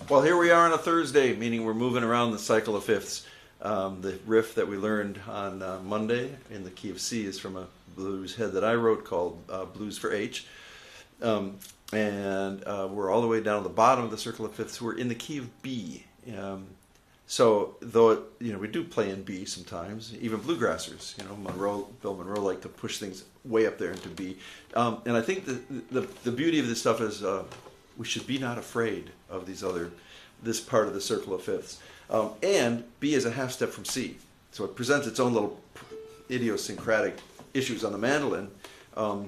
Well, here we are on a Thursday, meaning we're moving around the cycle of fifths. The riff that we learned on Monday in the key of C is from a blues head that I wrote called Blues for H. And we're all the way down at the bottom of the circle of fifths. We're in the key of B. So though we do play in B sometimes, even bluegrassers, Bill Monroe liked to push things way up there into B. And I think the beauty of this stuff is we should be not afraid of this part of the circle of fifths. And B is a half step from C. So it presents its own little idiosyncratic issues on the mandolin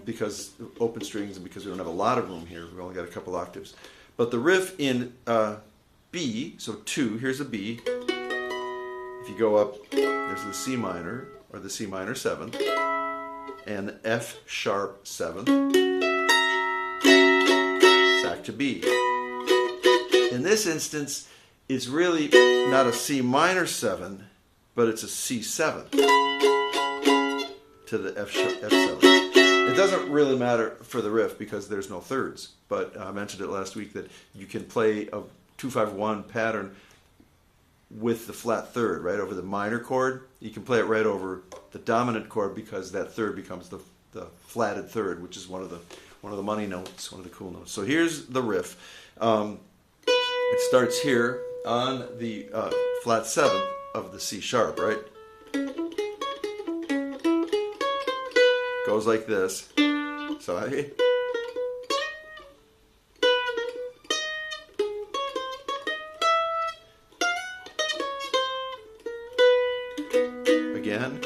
because open strings and because we don't have a lot of room here. We've only got a couple octaves. But the riff in B, so 2, here's a B. If you go up, there's the C minor, or the C minor 7th, and the F sharp 7th, back to B. In this instance, it's really not a C minor 7, but it's a C7 to the F7. It doesn't really matter for the riff because there's no thirds, but I mentioned it last week that you can play a 2-5-1 pattern with the flat third, right over the minor chord. You can play it right over the dominant chord because that third becomes the flatted third, which is one of the money notes, one of the cool notes. So here's the riff. It starts here on the flat 7th of the C sharp, right? Goes like this. So again.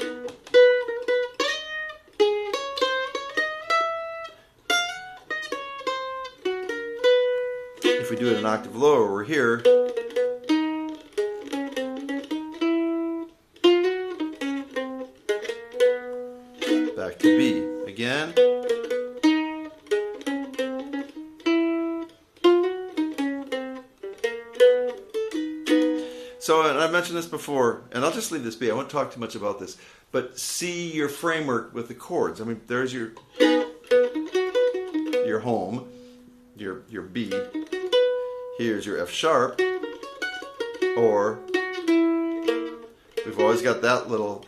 If we do it an octave lower, we're here. Back to B again. So, and I mentioned this before, and I'll just leave this be. I won't talk too much about this, but see your framework with the chords. I mean, there's your home, your B. Here's your F sharp, or we've always got that little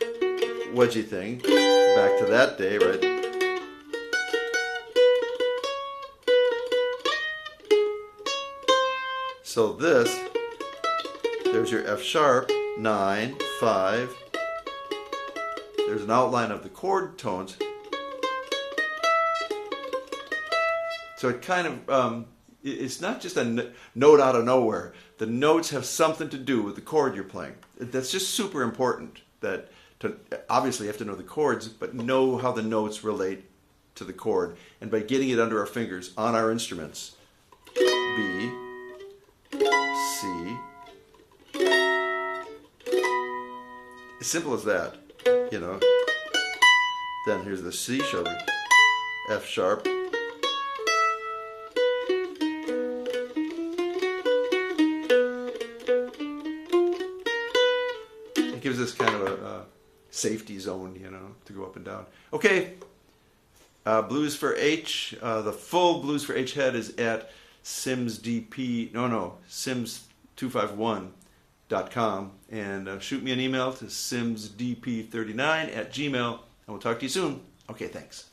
wedgy thing. Back to that day, right? So this, there's your F sharp, 9, 5. There's an outline of the chord tones. So it kind of, it's not just a note out of nowhere. The notes have something to do with the chord you're playing. That's just super important. Obviously you have to know the chords, but know how the notes relate to the chord. And by getting it under our fingers on our instruments, B, C, as simple as that, Then here's the C sharp, F sharp. It gives us kind of a safety zone, to go up and down. Okay, Blues for H. The full Blues for H head is at sims251.com, and shoot me an email to simsdp39@gmail.com, and we'll talk to you soon. Okay, thanks.